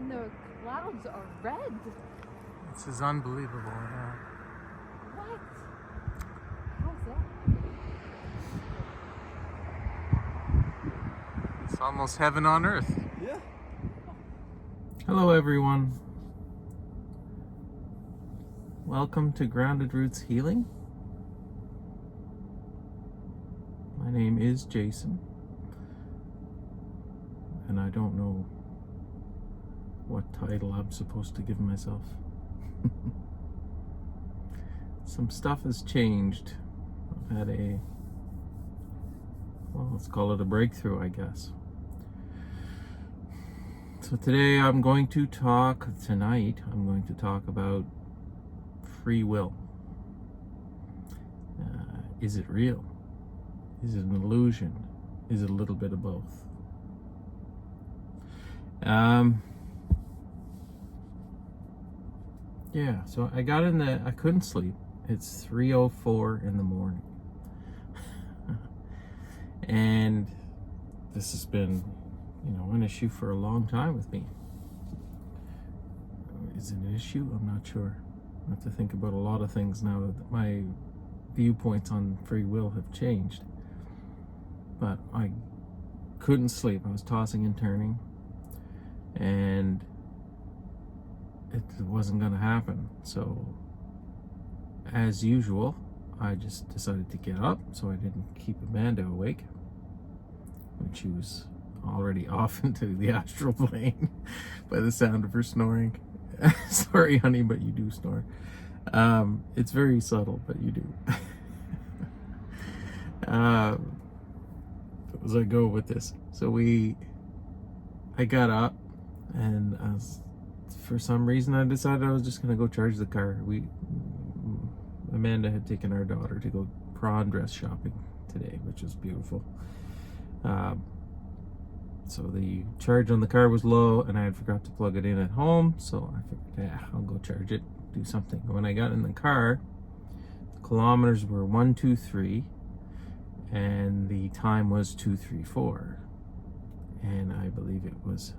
And the clouds are red. This is unbelievable. Yeah. What? How's that? It's almost heaven on earth. Yeah. Hello, everyone. Welcome to Grounded Roots Healing. My name is Jason, and I don't know what title I'm supposed to give myself. Some stuff has changed. I've had let's call it a breakthrough, I guess. So tonight I'm going to talk about free will. Is it real? Is it an illusion? Is it a little bit of both? Yeah, so I couldn't sleep. It's 3:04 in the morning. And this has been, an issue for a long time with me. Is it an issue? I'm not sure. I have to think about a lot of things now that my viewpoints on free will have changed. But I couldn't sleep. I was tossing and turning, and it wasn't going to happen. So, as usual, I just decided to get up so I didn't keep Amanda awake, when she was already off into the astral plane by the sound of her snoring. Sorry, honey, but you do snore. It's very subtle, but you do. As I go with this, so I got up, and for some reason I decided I was just gonna go charge the car. Amanda had taken our daughter to go prawn dress shopping today, which was beautiful. So the charge on the car was low, and I had forgot to plug it in at home, so I figured, I'll go charge it, do something. When I got in the car, the kilometers were 123, and the time was 234, and I believe it was,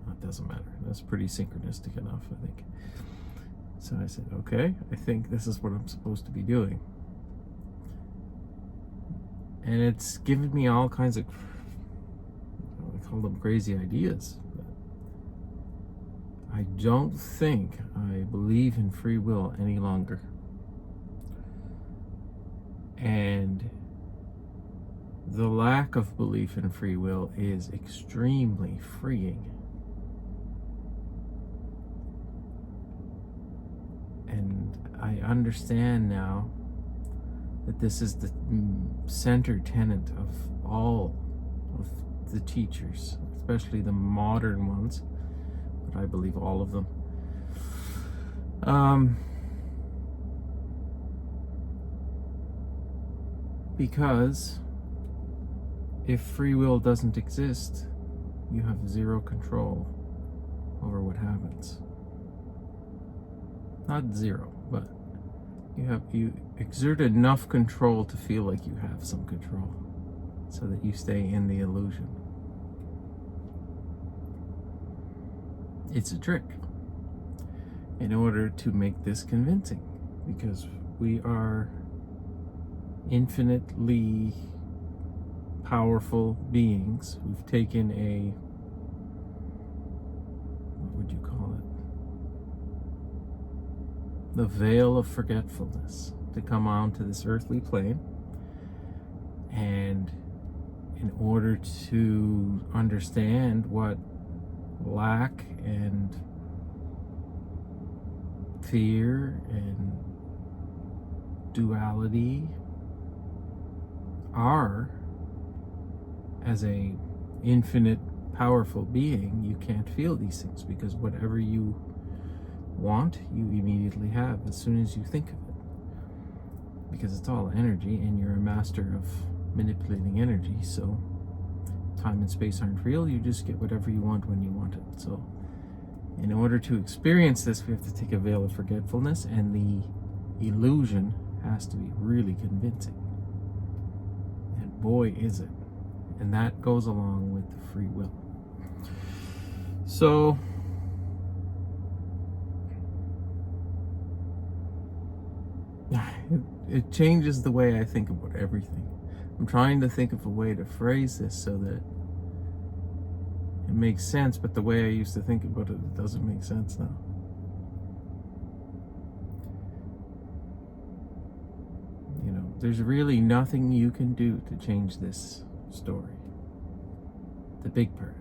it doesn't matter, that's pretty synchronistic enough, I think. So I said, okay, I think this is what I'm supposed to be doing. And it's given me all kinds of, I call them crazy ideas. I don't think I believe in free will any longer. And the lack of belief in free will is extremely freeing. And I understand now that this is the center tenet of all of the teachers, especially the modern ones, but I believe all of them. Because if free will doesn't exist, you have zero control over what happens. Not zero, but you exert enough control to feel like you have some control, so that you stay in the illusion. It's a trick in order to make this convincing, because we are infinitely powerful beings. We've taken what would you call it? The veil of forgetfulness to come onto this earthly plane, and in order to understand what lack and fear and duality are, as a infinite powerful being, you can't feel these things, because whatever you want, you immediately have as soon as you think of it, because it's all energy, and you're a master of manipulating energy. So time and space aren't real, you just get whatever you want when you want it. So in order to experience this, we have to take a veil of forgetfulness, and the illusion has to be really convincing, and boy is it. And that goes along with the free will. So, it changes the way I think about everything. I'm trying to think of a way to phrase this so that it makes sense, but the way I used to think about it, it doesn't make sense now. You know, there's really nothing you can do to change this story. The big part.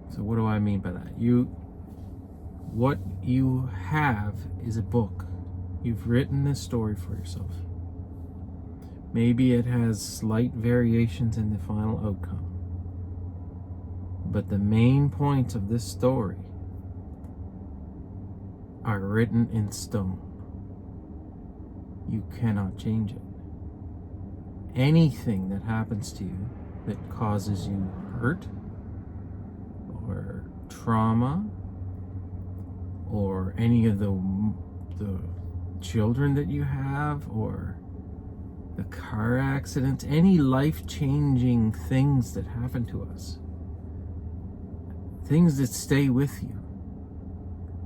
So what do I mean by that? What you have is a book. You've written this story for yourself. Maybe it has slight variations in the final outcome. But the main points of this story are written in stone. You cannot change it. Anything that happens to you that causes you hurt or trauma, or any of the children that you have, or the car accidents, any life-changing things that happen to us, things that stay with you,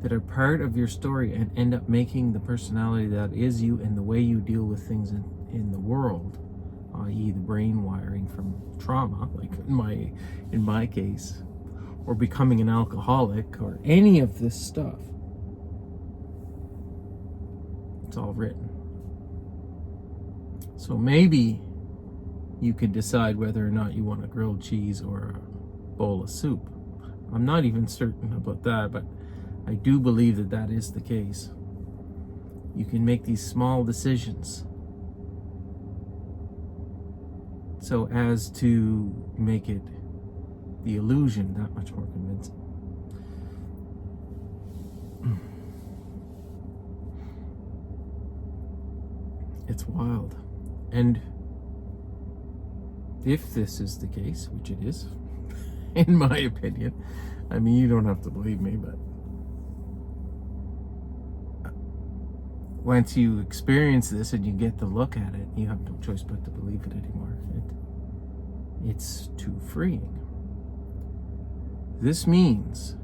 that are part of your story and end up making the personality that is you and the way you deal with things in the world, i.e. the brain wiring from trauma, like in my case, or becoming an alcoholic, or any of this stuff. It's all written. So maybe you can decide whether or not you want a grilled cheese or a bowl of soup. I'm not even certain about that, but I do believe that that is the case. You can make these small decisions so as to make it, the illusion, that much more convincing. It's wild. And if this is the case, which it is, in my opinion, I mean, you don't have to believe me, but once you experience this and you get to look at it, you have no choice but to believe it anymore. It's too freeing. This means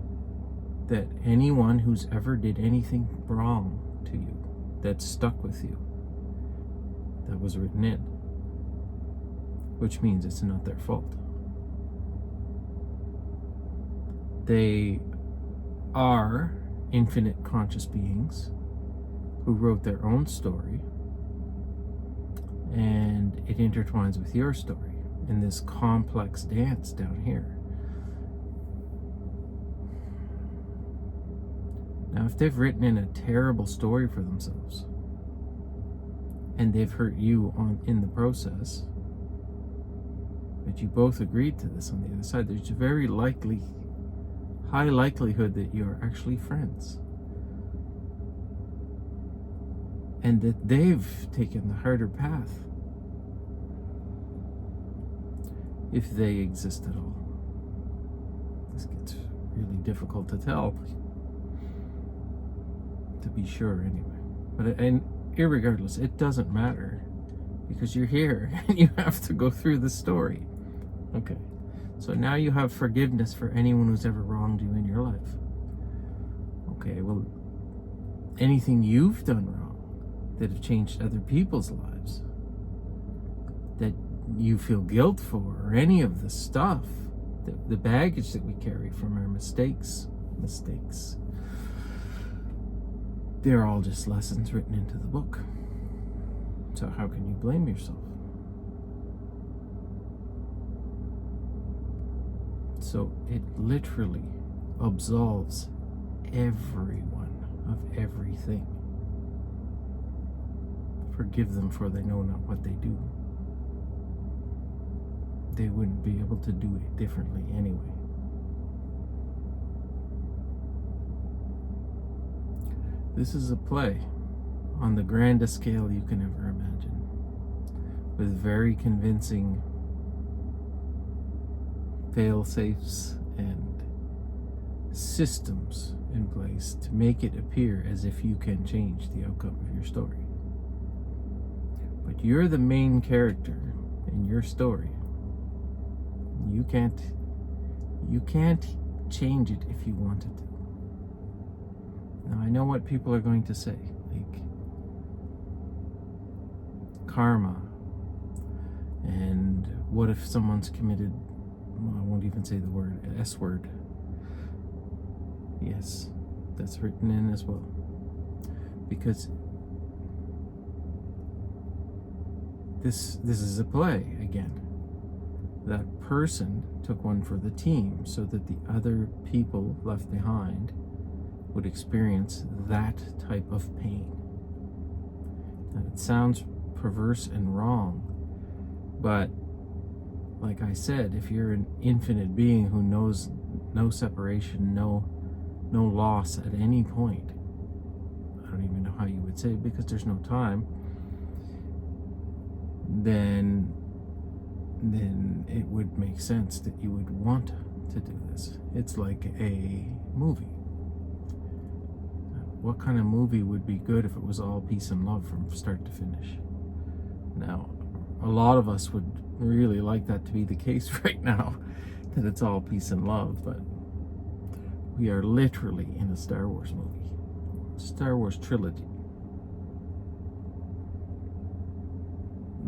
that anyone who's ever did anything wrong to you, that's stuck with you, that was written in, which means it's not their fault. They are infinite conscious beings who wrote their own story, and it intertwines with your story in this complex dance down here. Now, if they've written in a terrible story for themselves, and they've hurt you in the process, but you both agreed to this on the other side, there's a very high likelihood that you're actually friends. And that they've taken the harder path, if they exist at all. This gets really difficult to tell, to be sure, anyway. But irregardless, it doesn't matter, because you're here and you have to go through the story. Okay, so now you have forgiveness for anyone who's ever wronged you in your life. Okay, well, anything you've done wrong that have changed other people's lives, that you feel guilt for, or any of the stuff, the baggage that we carry from our mistakes, they're all just lessons written into the book. So how can you blame yourself? So it literally absolves everyone of everything. Forgive them, for they know not what they do. They wouldn't be able to do it differently anyway. This is a play on the grandest scale you can ever imagine, with very convincing fail-safes and systems in place to make it appear as if you can change the outcome of your story. But you're the main character in your story. You can't change it if you wanted to. Now I know what people are going to say, like karma, and what if someone's committed, well, I won't even say the word, S word. Yes, that's written in as well. Because this is a play again. That person took one for the team so that the other people left behind would experience that type of pain. Now, it sounds perverse and wrong, but like I said, if you're an infinite being who knows no separation, no loss at any point, I don't even know how you would say it because there's no time, then it would make sense that you would want to do this. It's like a movie. What kind of movie would be good if it was all peace and love from start to finish? Now, a lot of us would really like that to be the case right now, that it's all peace and love, but we are literally in a Star Wars movie. Star Wars trilogy.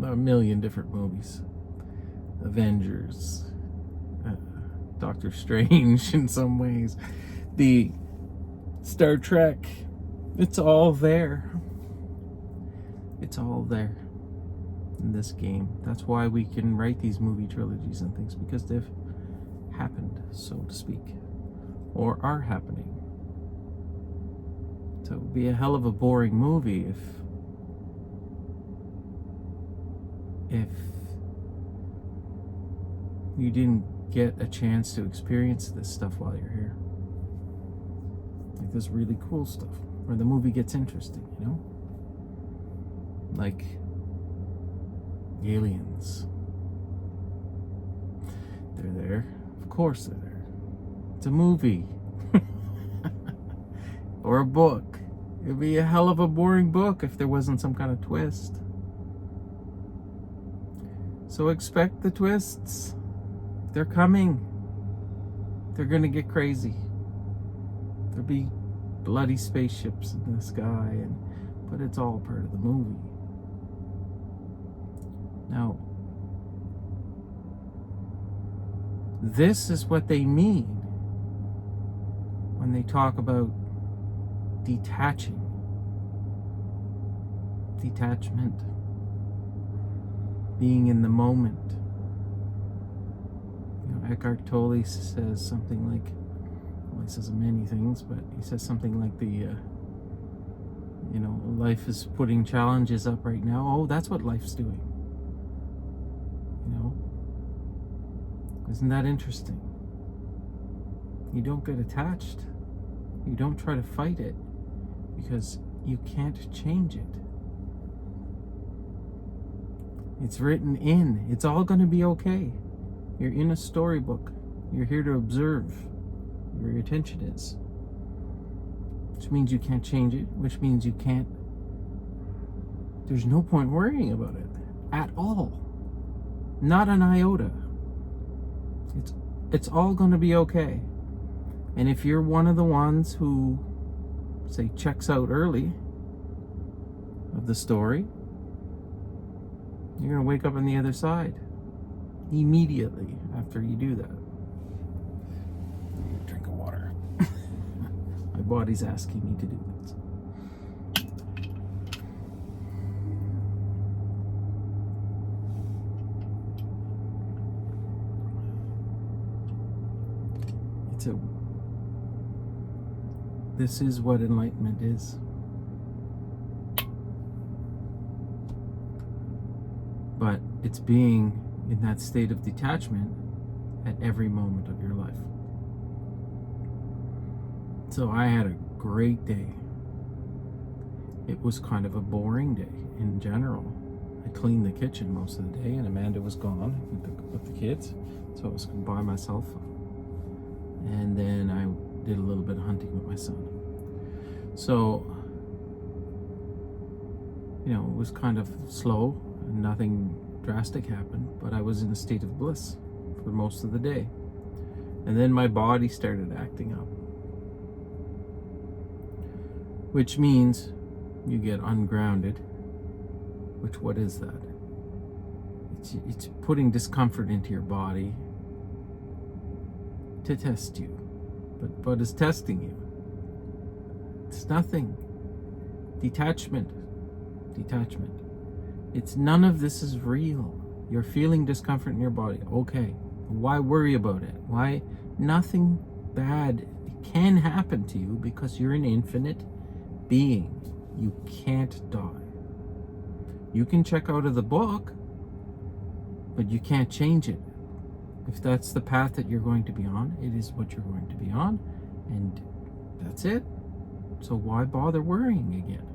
A million different movies. Avengers, Doctor Strange in some ways, the Star Trek, it's all there. It's all there in this game. That's why we can write these movie trilogies and things, because they've happened, so to speak, or are happening. So it would be a hell of a boring movie if you didn't get a chance to experience this stuff while you're here. Like this really cool stuff, where the movie gets interesting, you know? Like aliens. They're there. Of course they're there. It's a movie. Or a book. It'd be a hell of a boring book if there wasn't some kind of twist. So expect the twists. They're coming. They're gonna get crazy. There'll be bloody spaceships in the sky, but it's all part of the movie. Now, this is what they mean when they talk about detaching. Detachment. Being in the moment. You know, Eckhart Tolle says something like, well, he says many things, but he says something like life is putting challenges up right now. Oh, that's what life's doing. You know? Isn't that interesting? You don't get attached. You don't try to fight it, because you can't change it. It's written in. It's all going to be okay. You're in a storybook. You're here to observe where your attention is. Which means you can't change it. Which means you can't... There's no point worrying about it. At all. Not an iota. It's all going to be okay. And if you're one of the ones who, say, checks out early of the story, you're going to wake up on the other side immediately after you do that. Drink of water. My body's asking me to do this. This is what enlightenment is. But it's being in that state of detachment at every moment of your life. So I had a great day. It was kind of a boring day in general. I cleaned the kitchen most of the day, and Amanda was gone with the kids, so I was by myself. And then I did a little bit of hunting with my son. So, it was kind of slow and nothing drastic happened, but I was in a state of bliss for for most of the day. And then my body started acting up. Which means you get ungrounded. Which, what is that? It's putting discomfort into your body to test you. But it's testing you. It's nothing. Detachment. It's none of this is real. You're feeling discomfort in your body. Okay. Why worry about it? Why? Nothing bad can happen to you because you're an infinite being. You can't die. You can check out of the book, but you can't change it. If that's the path that you're going to be on, it is what you're going to be on, and that's it. So why bother worrying again?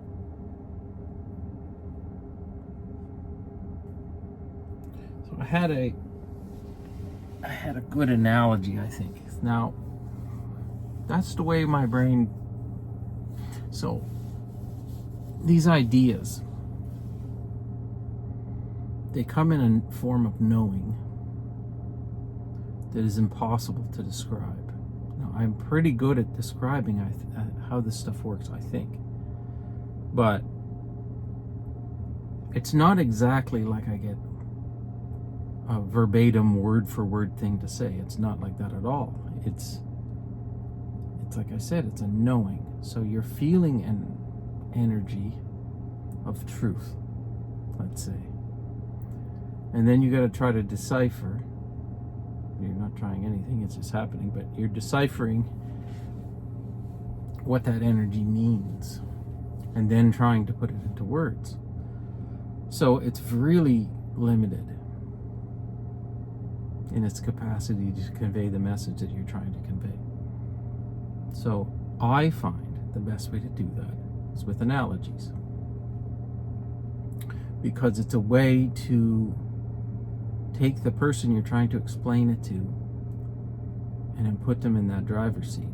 So I had a good analogy, I think. Now, that's the way my brain. So these ideas, they come in a form of knowing that is impossible to describe. Now, I'm pretty good at describing how this stuff works, I think. But it's not exactly like I get a verbatim word for word thing to say. It's not like that at all. It's like I said, it's a knowing. So you're feeling an energy of truth, let's say. And then you got to try to decipher. You're not trying anything, it's just happening, but you're deciphering what that energy means and then trying to put it into words. So it's really limited in its capacity to convey the message that you're trying to convey. So I find the best way to do that is with analogies, because it's a way to take the person you're trying to explain it to and then put them in that driver's seat.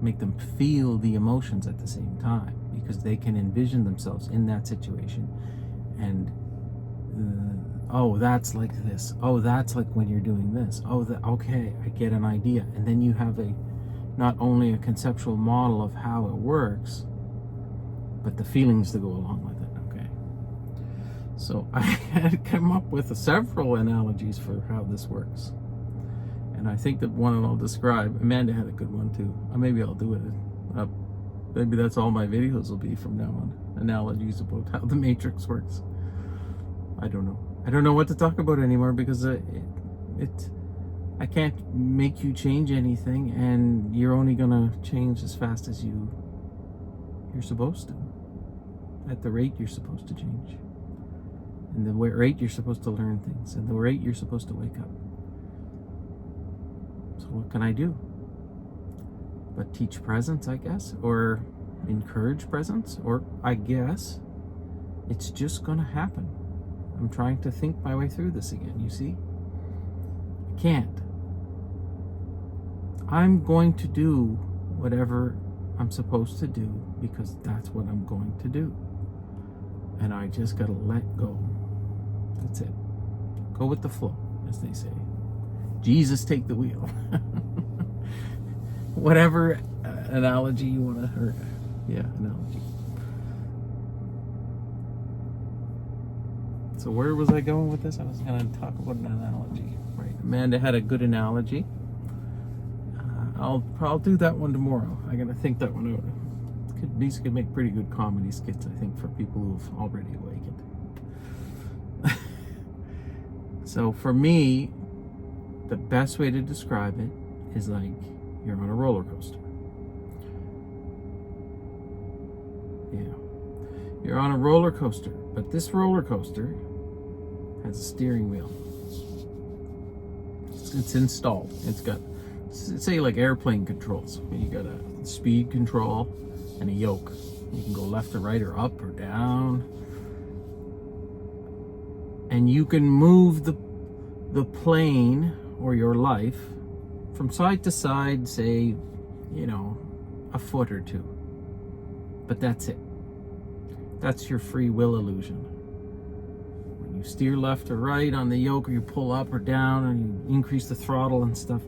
Make them feel the emotions at the same time, because they can envision themselves in that situation. And oh, that's like this. Oh, that's like when you're doing this. Oh, okay, I get an idea. And then you have not only a conceptual model of how it works, but the feelings that go along with it. Okay. So I had come up with several analogies for how this works. And I think that one I'll describe, Amanda had a good one too. Maybe I'll do it. Maybe that's all my videos will be from now on. Analogies about how the Matrix works. I don't know. I don't know what to talk about anymore, because I can't make you change anything, and you're only gonna change as fast as you're supposed to, at the rate you're supposed to change, and the rate you're supposed to learn things, and the rate you're supposed to wake up. So what can I do? But teach presence, I guess, or encourage presence, or I guess it's just gonna happen. I'm trying to think my way through this again, you see? I can't. I'm going to do whatever I'm supposed to do, because that's what I'm going to do. And I just gotta let go. That's it. Go with the flow, as they say. Jesus, take the wheel. Whatever analogy you want to hear. Yeah, analogy. So where was I going with this? I was going to talk about an analogy. Right. Amanda had a good analogy. I'll do that one tomorrow. I got to think that one out. These could make pretty good comedy skits, I think, for people who've already awakened. So for me, the best way to describe it is like you're on a roller coaster. Yeah. You're on a roller coaster, but this roller coaster has a steering wheel. It's installed. It's got, say, like airplane controls. You got a speed control and a yoke. You can go left or right or up or down. And you can move the plane or your life from side to side, say, a foot or two. But that's it. That's your free will illusion. When you steer left or right on the yoke, or you pull up or down, and you increase the throttle and stuff,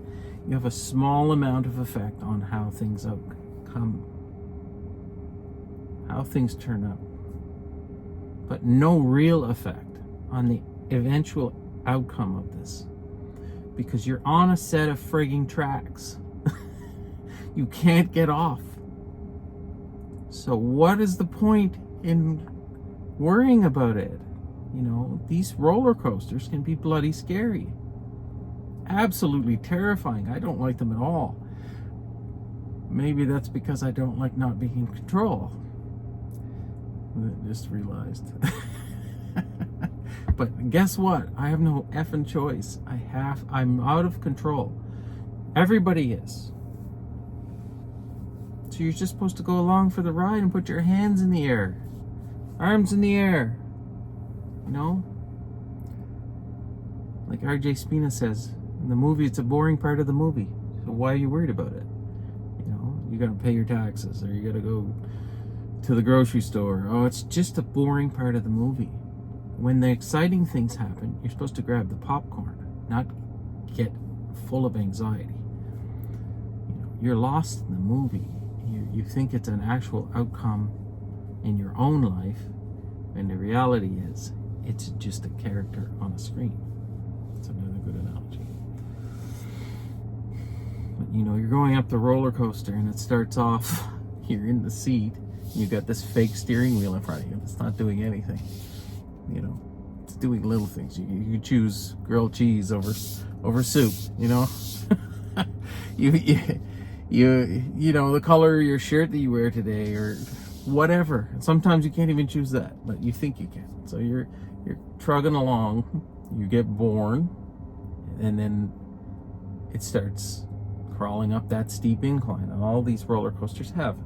you have a small amount of effect on how things outcome, how things turn out, but no real effect on the eventual outcome of this, because you're on a set of frigging tracks. You can't get off. So what is the point in worrying about it? You know, these roller coasters can be bloody scary. Absolutely terrifying. I don't like them at all. Maybe that's because I don't like not being in control. I just realized. But guess what? I have no effing choice. I'm out of control. Everybody is. So you're just supposed to go along for the ride and put your hands in the air. Arms in the air. You know? Like RJ Spina says, in the movie, it's a boring part of the movie. So why are you worried about it? You know, you gotta pay your taxes, or you gotta go to the grocery store. Oh, it's just a boring part of the movie. When the exciting things happen, you're supposed to grab the popcorn, not get full of anxiety. You know, you're lost in the movie. You think it's an actual outcome in your own life, and the reality is, it's just a character on a screen. It's another good analogy. But you know, you're going up the roller coaster, and it starts off, you're in the seat, you got this fake steering wheel in front of you. It's not doing anything. You know, it's doing little things. You choose grilled cheese over soup. You know, you know the color of your shirt that you wear today, or whatever. Sometimes you can't even choose that, but you think you can. So you're trugging along. You get born, and then it starts crawling up that steep incline. And all these roller coasters have.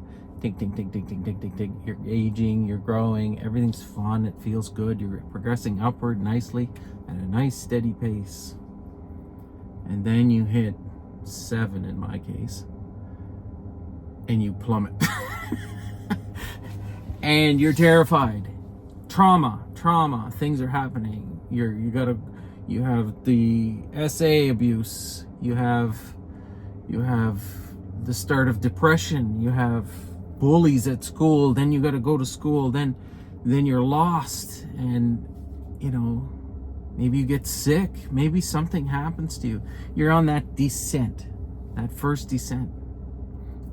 Ding, ding, ding, ding, ding, ding, ding, ding. You're aging, you're growing, everything's fun, it feels good, you're progressing upward nicely at a nice steady pace. And then you hit 7 in my case, and you plummet. And you're terrified. Trauma, things are happening. You have the SA abuse, you have the start of depression, you have bullies at school, then you got to go to school, then you're lost, and you know, maybe you get sick, maybe something happens to you. You're on that descent, that first descent,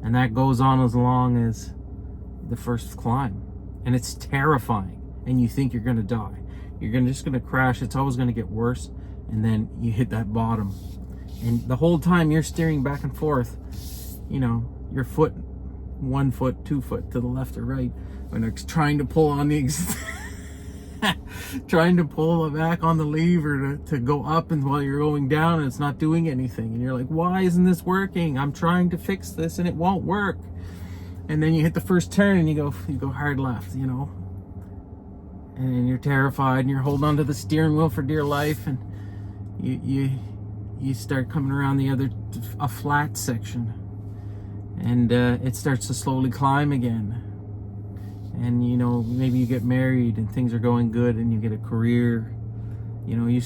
and that goes on as long as the first climb, and it's terrifying, and you think you're gonna die, just gonna crash, it's always gonna get worse, and then you hit that bottom, and the whole time you're steering back and forth, you know, your foot, 1 foot, 2 foot to the left or right, when it's trying to pull on the trying to pull back on the lever to go up, and while you're going down, and it's not doing anything, and you're like, why isn't this working? I'm trying to fix this and it won't work. And then you hit the first turn and you go hard left, you know, and you're terrified, and you're holding onto the steering wheel for dear life, and you start coming around a flat section. And it starts to slowly climb again. And you know, maybe you get married and things are going good, and you get a career. You know, it's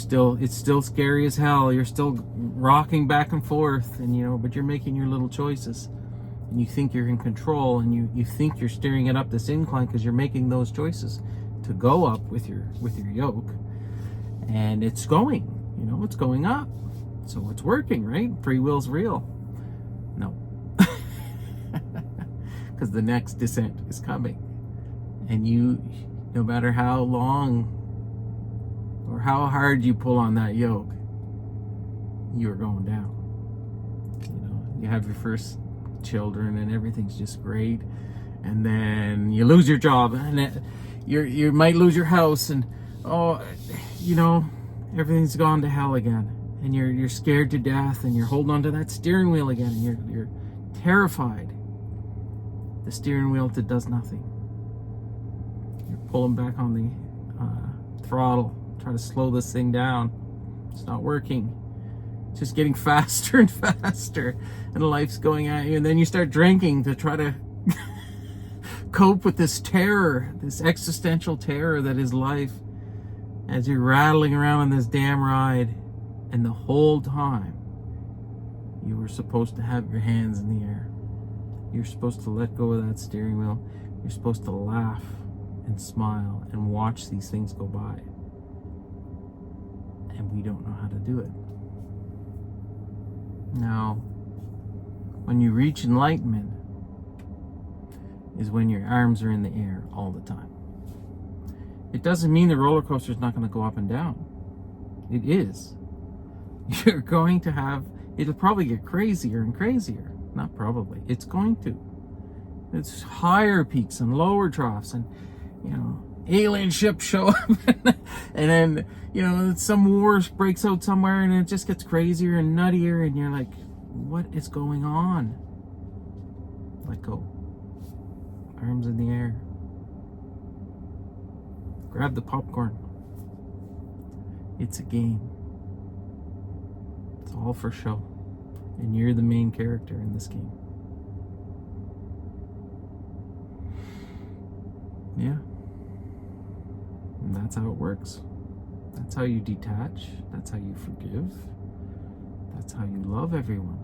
still scary as hell. You're still rocking back and forth, and you know, but you're making your little choices. And you think you're in control, and you think you're steering it up this incline because you're making those choices to go up with your yoke. And it's going, you know, it's going up. So it's working, right? Free will's real. No. Because the next descent is coming, and you, no matter how long or how hard you pull on that yoke, you're going down. You know, you have your first children and everything's just great, and then you lose your job, and you might lose your house, and oh, you know, everything's gone to hell again, and you're scared to death, and you're holding onto that steering wheel again, and you're terrified. The steering wheel does nothing. You're pulling back on the throttle, trying to slow this thing down. It's not working. It's just getting faster and faster, and life's going at you. And then you start drinking to try to cope with this terror, this existential terror that is life. as you're rattling around on this damn ride, and the whole time you were supposed to have your hands in the air. You're supposed to let go of that steering wheel. You're supposed to laugh and smile and watch these things go by. And we don't know how to do it. Now, when you reach enlightenment is when your arms are in the air all the time. It doesn't mean the roller coaster is not going to go up and down. It is. You're going to have, it'll probably get crazier and crazier. Not probably, it's going to. It's higher peaks and lower troughs, and alien ships show up and then some war breaks out somewhere and it just gets crazier and nuttier, and you're like, what is going on? Let go. Arms in the air. Grab the popcorn. It's a game. It's all for show. And you're the main character in this game. Yeah. And that's how it works. That's how you detach. That's how you forgive. That's how you love everyone.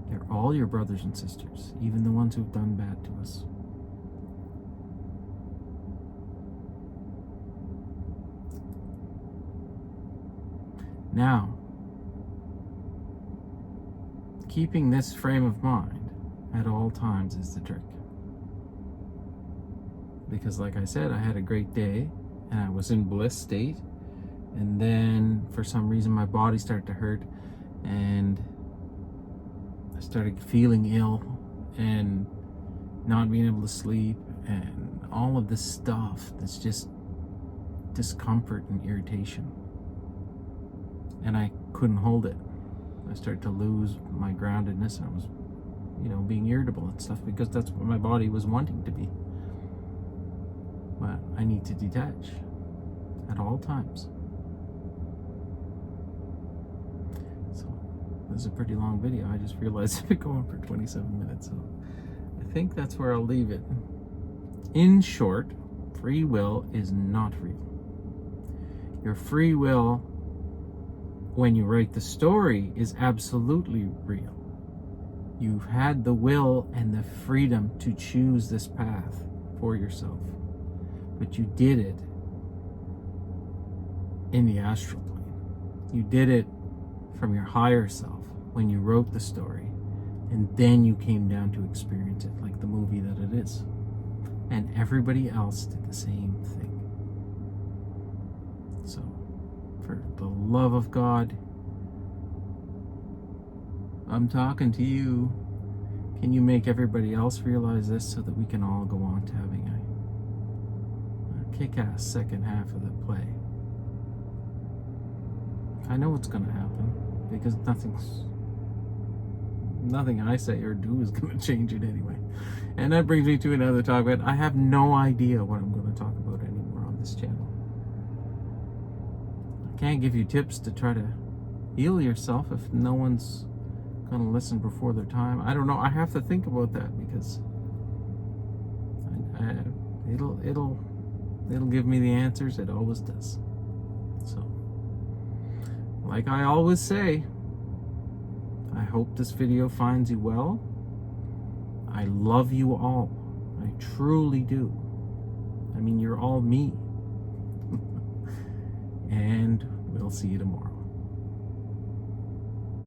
They're all your brothers and sisters, even the ones who've done bad to us. Now, keeping this frame of mind at all times is the trick. Because like I said, I had a great day and I was in bliss state, and then for some reason my body started to hurt and I started feeling ill and not being able to sleep and all of this stuff that's just discomfort and irritation. And I couldn't hold it. I started to lose my groundedness. I was, being irritable and stuff because that's what my body was wanting to be. But I need to detach at all times. So, this is a pretty long video. I just realized I've been going for 27 minutes. So, I think that's where I'll leave it. In short, free will is not real. Your free will, when you write the story, is absolutely real. You've had the will and the freedom to choose this path for yourself. But you did it in the astral plane. You did it from your higher self when you wrote the story. And then you came down to experience it like the movie that it is. And everybody else did the same thing. So, for the love of God, I'm talking to you. Can you make everybody else realize this so that we can all go on to having a kick-ass second half of the play? I know what's going to happen because nothing I say or do is going to change it anyway. And that brings me to another talk, but I have no idea what I'm going to talk about anymore on this channel. I can't give you tips to try to heal yourself if no one's going to listen before their time. I don't know. I have to think about that because it'll give me the answers. It always does. So, like I always say, I hope this video finds you well. I love you all. I truly do. I mean, you're all me. And we'll see you tomorrow.